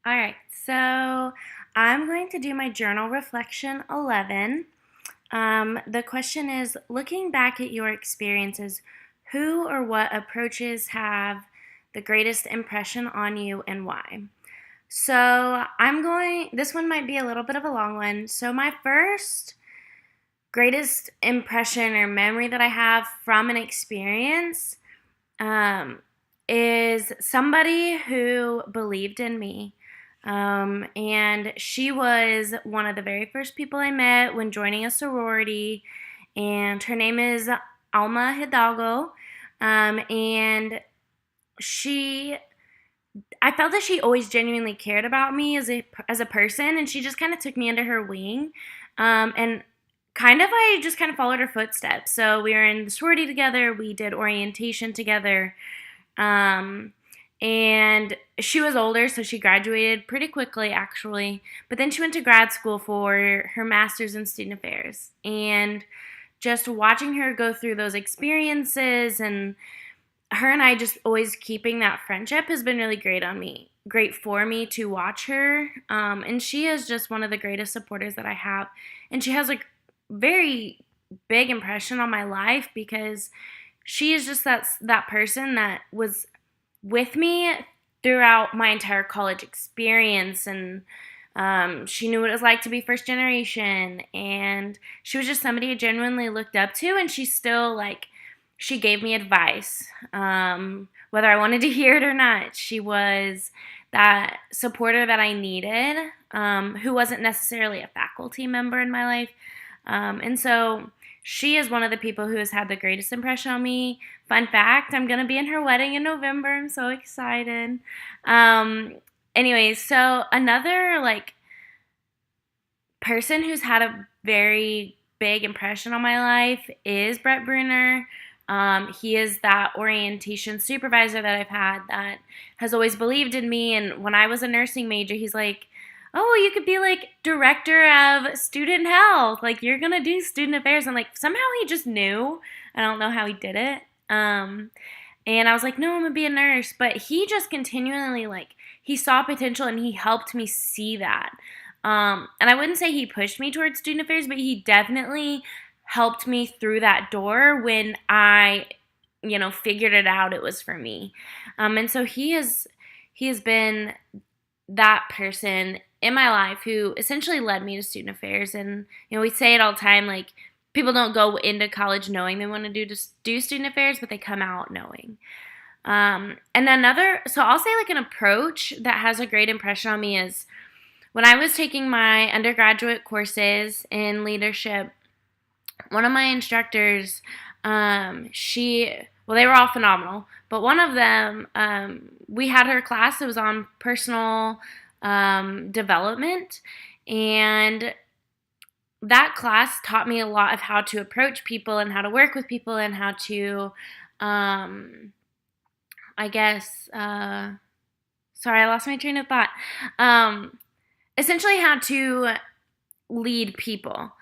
All right, so I'm going to do my journal reflection 11. The question is looking back at your experiences, who or what approaches have the greatest impression on you and why? So this one might be a little bit of a long one. So, my first greatest impression or memory that I have from an experience um, is somebody who believed in me. And she was one of the very first people I met when joining a sorority, and her name is Alma Hidalgo. And she, I felt that she always genuinely cared about me as a person, and she just kind of took me under her wing. And I just kind of followed her footsteps. So we were in the sorority together, we did orientation together. Um, and she was older, so she graduated pretty quickly, actually. But then she went to grad school for her master's in student affairs. And just watching her go through those experiences and her and I just always keeping that friendship has been really great for me to watch her. And she is just one of the greatest supporters that I have. And she has a very big impression on my life because she is just that person that was with me throughout my entire college experience, and she knew what it was like to be first generation, and she was just somebody I genuinely looked up to, and she gave me advice, whether I wanted to hear it or not. She was that supporter that I needed, who wasn't necessarily a faculty member in my life. And so she is one of the people who has had the greatest impression on me. Fun fact, I'm going to be in her wedding in November. I'm so excited. Um, Anyways, so another person who's had a very big impression on my life is Brett Bruner. He is that orientation supervisor that I've had that has always believed in me. And when I was a nursing major, he's like, "Oh, you could be like director of student health. Like you're gonna do student affairs." And like somehow he just knew. I don't know how he did it. And I was like, "No, I'm gonna be a nurse." But he just continually he saw potential and he helped me see that. And I wouldn't say he pushed me towards student affairs, but he definitely helped me through that door when I, figured it out. It was for me. And so he has been that person in my life who essentially led me to student affairs. And we say it all the time, like people don't go into college knowing they want to do student affairs, but they come out knowing. And so I'll say like an approach that has a great impression on me is when I was taking my undergraduate courses in leadership. One of my instructors, they were all phenomenal, but one of them, we had her class. It was on personal development, and that class taught me a lot of how to approach people and how to work with people and how to, I guess, sorry, I lost my train of thought. Essentially, how to lead people.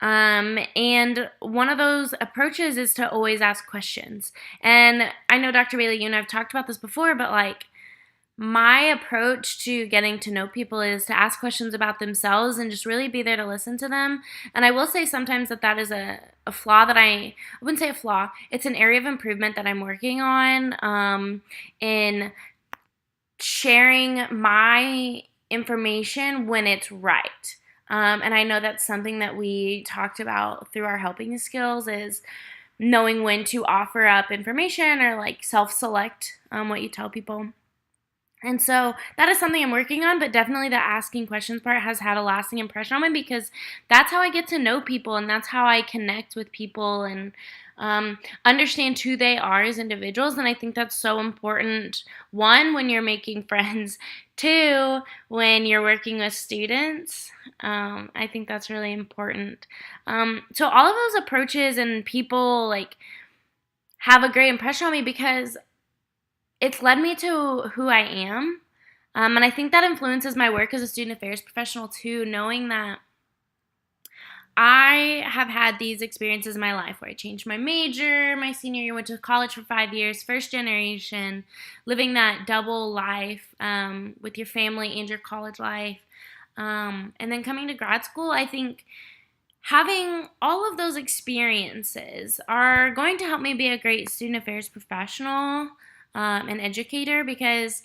And one of those approaches is to always ask questions. And I know, Dr. Bailey, you and I've talked about this before, but like my approach to getting to know people is to ask questions about themselves and just really be there to listen to them. And I will say sometimes that is a flaw that I wouldn't say a flaw, it's an area of improvement that I'm working on, in sharing my information when it's right. And I know that's something that we talked about through our helping skills is knowing when to offer up information or like self-select what you tell people. And so that is something I'm working on, but definitely the asking questions part has had a lasting impression on me because that's how I get to know people and that's how I connect with people and understand who they are as individuals. And I think that's so important. One, when you're making friends. Two, when you're working with students. I think that's really important. So all of those approaches and people have a great impression on me because it's led me to who I am. And I think that influences my work as a student affairs professional too, knowing that I have had these experiences in my life where I changed my major my senior year, went to college for 5 years, first generation, living that double life with your family and your college life. And then coming to grad school, I think having all of those experiences are going to help me be a great student affairs professional and educator because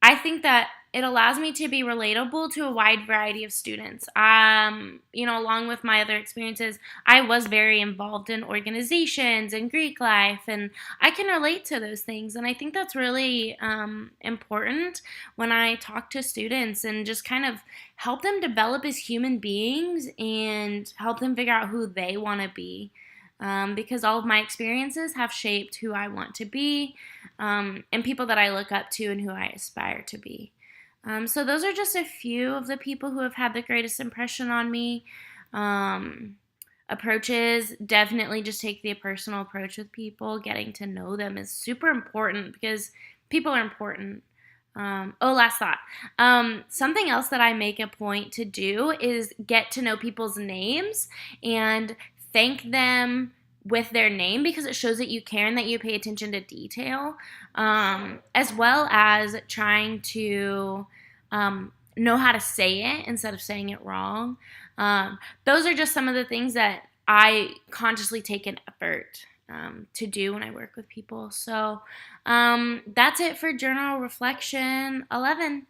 I think that it allows me to be relatable to a wide variety of students. Along with my other experiences, I was very involved in organizations and Greek life, and I can relate to those things. And I think that's really important when I talk to students and just kind of help them develop as human beings and help them figure out who they want to be. Because all of my experiences have shaped who I want to be and people that I look up to and who I aspire to be. So those are just a few of the people who have had the greatest impression on me. Approaches, definitely just take the personal approach with people. Getting to know them is super important because people are important. Last thought. Something else that I make a point to do is get to know people's names and thank them with their name because it shows that you care and that you pay attention to detail, as well as trying to know how to say it instead of saying it wrong. Those are just some of the things that I consciously take an effort to do when I work with people. So that's it for Journal Reflection 11.